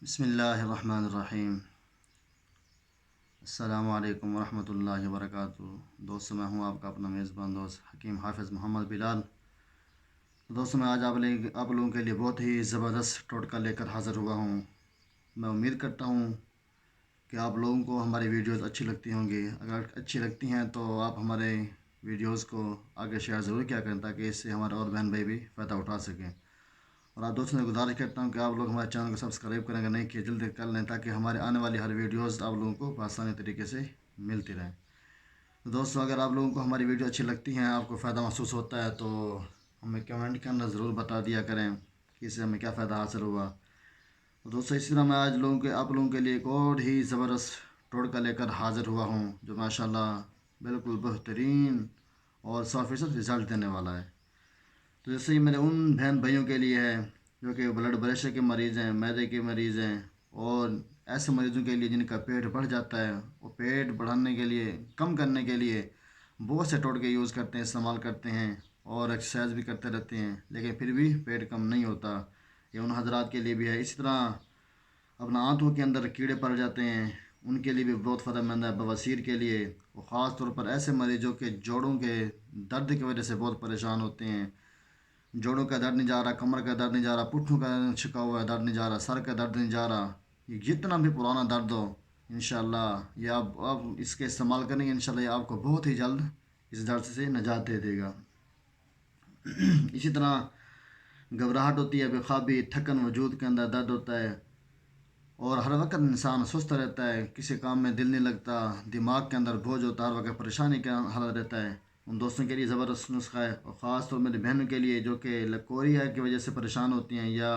بسم اللہ الرحمن الرحیم۔ السلام علیکم ورحمۃ اللہ وبرکاتہ۔ دوستوں، میں ہوں آپ کا اپنا میزبان دوست حکیم حافظ محمد بلال۔ دوستوں، میں آج آپ لوگوں کے لیے بہت ہی زبردست ٹوٹکا لے کر حاضر ہوا ہوں۔ میں امید کرتا ہوں کہ آپ لوگوں کو ہماری ویڈیوز اچھی لگتی ہوں گی۔ اگر اچھی لگتی ہیں تو آپ ہمارے ویڈیوز کو آگے شیئر ضرور کیا کریں تاکہ اس سے ہمارے اور بہن بھائی بھی فائدہ اٹھا سکیں۔ اور آپ دوستوں سے گزارش کرتا ہوں کہ آپ لوگ ہمارے چینل کو سبسکرائب کریں، اگر نہیں کیے جلدی کر لیں تاکہ ہمارے آنے والی ہر ویڈیوز آپ لوگوں کو آسانی طریقے سے ملتی رہیں۔ تو دوستوں، اگر آپ لوگوں کو ہماری ویڈیو اچھی لگتی ہیں، آپ کو فائدہ محسوس ہوتا ہے تو ہمیں کمنٹ کے اندر ضرور بتا دیا کریں کہ اس سے ہمیں کیا فائدہ حاصل ہوا۔ تو دوستوں، اسی طرح میں آج آپ لوگوں کے لیے ایک اور ہی زبردست ٹوٹکا لے کر حاضر ہوا ہوں جو ماشاءاللہ بالکل بہترین اور 100% رزلٹ دینے والا ہے۔ تو جیسے یہ میرے ان بہن بھائیوں کے لیے ہے جو کہ بلڈ پریشر کے مریض ہیں، معدے کے مریض ہیں، اور ایسے مریضوں کے لیے جن کا پیٹ بڑھ جاتا ہے، وہ پیٹ بڑھانے کے لیے، کم کرنے کے لیے بہت سے ٹوٹکے یوز کرتے ہیں، استعمال کرتے ہیں اور ایکسرسائز بھی کرتے رہتے ہیں، لیکن پھر بھی پیٹ کم نہیں ہوتا۔ یہ ان حضرات کے لیے بھی ہے۔ اسی طرح اپنا آنتوں کے اندر کیڑے پڑ جاتے ہیں، ان کے لیے بھی بہت فائدہ مند ہے۔ بواسیر کے لیے، وہ خاص طور پر ایسے مریضوں کے جوڑوں کے درد کی وجہ سے بہت پریشان ہوتے ہیں۔ جوڑوں کا درد نہیں جا رہا، کمر کا درد نہیں جا رہا، پٹھوں کا چھکا ہوا ہے درد نہیں جا رہا، سر کا درد نہیں جا رہا، یہ جتنا بھی پرانا درد ہو، انشاءاللہ یہ آپ اس کے استعمال کریں گے، انشاءاللہ یہ آپ کو بہت ہی جلد اس درد سے نجات دے دے گا۔ اسی طرح گھبراہٹ ہوتی ہے، بے خوابی، تھکن، وجود کے اندر درد ہوتا ہے اور ہر وقت انسان سست رہتا ہے، کسی کام میں دل نہیں لگتا، دماغ کے اندر بوجھ ہوتا ہے، ہر وقت پریشانی کا حالت رہتا ہے، ان دوستوں کے لیے زبردست نسخہ ہے۔ اور خاص طور میری بہنوں کے لیے جو کہ لکوریا کی وجہ سے پریشان ہوتی ہیں یا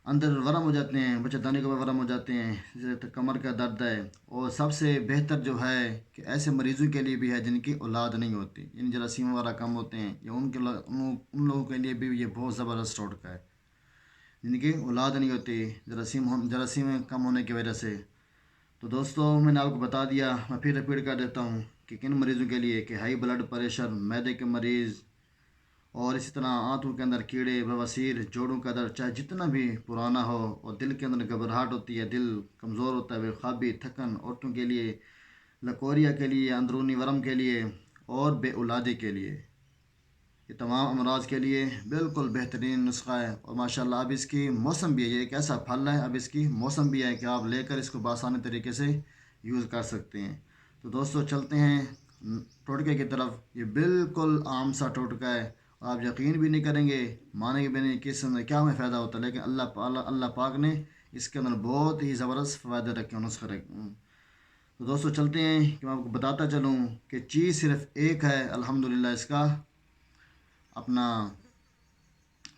اندر ورم ہو جاتے ہیں، بچہ دانے کے اوپر ورم ہو جاتے ہیں، جیسے کمر کا درد ہے، اور سب سے بہتر جو ہے کہ ایسے مریضوں کے لیے بھی ہے جن کی اولاد نہیں ہوتی، ان جراثیم وغیرہ کم ہوتے ہیں، یا ان لوگوں کے لیے بھی یہ بہت زبردست ٹوٹکا ہے جن کی اولاد نہیں ہوتی جراثیم کم ہونے کی وجہ سے۔ تو دوستوں، میں نے آپ کو بتا دیا، میں پھر ریپیٹ کر دیتا ہوں کہ کن مریضوں کے لیے کہ ہائی بلڈ پریشر، معدے کے مریض، اور اسی طرح آنتوں کے اندر کیڑے، بواسیر، جوڑوں کا درد چاہے جتنا بھی پرانا ہو، اور دل کے اندر گھبراہٹ ہوتی ہے، دل کمزور ہوتا ہے، بے خوابی، تھکن، عورتوں کے لیے، لکوریا کے لیے، اندرونی ورم کے لیے اور بے اولادی کے لیے، یہ تمام امراض کے لیے بالکل بہترین نسخہ ہے۔ اور ماشاءاللہ اب اس کی موسم بھی ہے، یہ ایک ایسا پھل ہے، اب اس کی موسم بھی ہے کہ آپ لے کر اس کو بآسانی طریقے سے یوز کر سکتے ہیں۔ تو دوستو، چلتے ہیں ٹوٹکے کی طرف۔ یہ بالکل عام سا ٹوٹکا ہے، اور آپ یقین بھی نہیں کریں گے، مانیں گے بھی نہیں کہ اس میں کیا ہمیں فائدہ ہوتا ہے، لیکن اللہ پاک نے اس کے اندر بہت ہی زبردست فائدے رکھے ہیں، نسخے رکھے ہیں۔ تو دوستو، چلتے ہیں کہ میں آپ کو بتاتا چلوں کہ چیز صرف ایک ہے، الحمدللہ اس کا اپنا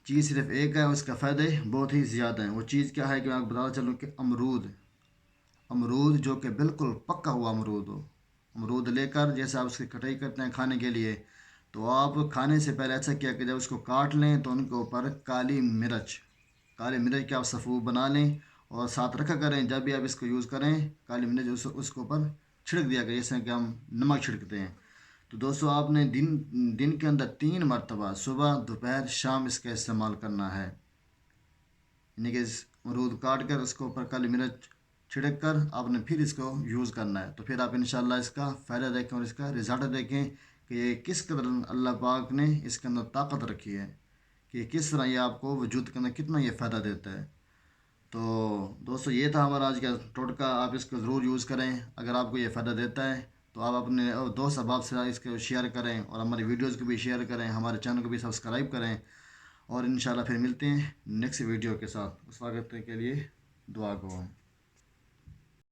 چیز صرف ایک ہے، اس کا فائدے بہت ہی زیادہ ہیں۔ وہ چیز کیا ہے کہ میں آپ کو بتاتا چلوں کہ امرود جو کہ بالکل پکا ہوا امرود ہو، امرود لے کر جیسے آپ اس کی کٹائی کرتے ہیں کھانے کے لیے، تو آپ کھانے سے پہلے ایسا کیا کہ جب اس کو کاٹ لیں تو ان کے اوپر کالی مرچ کے آپ صفو بنا لیں اور ساتھ رکھا کریں، جب بھی آپ اس کو یوز کریں کالی مرچ اس کے اوپر چھڑک دیا کریں جیسے کہ ہم نمک چھڑکتے ہیں۔ تو دوستو، آپ نے دن کے اندر 3 مرتبہ صبح، دوپہر، شام اس کا استعمال کرنا ہے، یعنی کہ امرود کاٹ کر اس کے اوپر کالی مرچ چھڑک کر آپ نے پھر اس کو یوز کرنا ہے، تو پھر آپ انشاءاللہ اس کا فائدہ دیکھیں اور اس کا رزلٹ دیکھیں کہ یہ کس قدر اللہ پاک نے اس کے اندر طاقت رکھی ہے، کہ کس طرح یہ آپ کو وجود کے اندر کتنا یہ فائدہ دیتا ہے۔ تو دوستو، یہ تھا ہمارا آج کا ٹوٹکا، آپ اس کو ضرور یوز کریں۔ اگر آپ کو یہ فائدہ دیتا ہے تو آپ اپنے دوست احباب سے اس کو شیئر کریں، اور ہماری ویڈیوز کو بھی شیئر کریں، ہمارے چینل کو بھی سبسکرائب کریں، اور انشاءاللہ پھر ملتے ہیں نیکسٹ ویڈیو کے ساتھ۔ اس وقت کے لیے دعا گو۔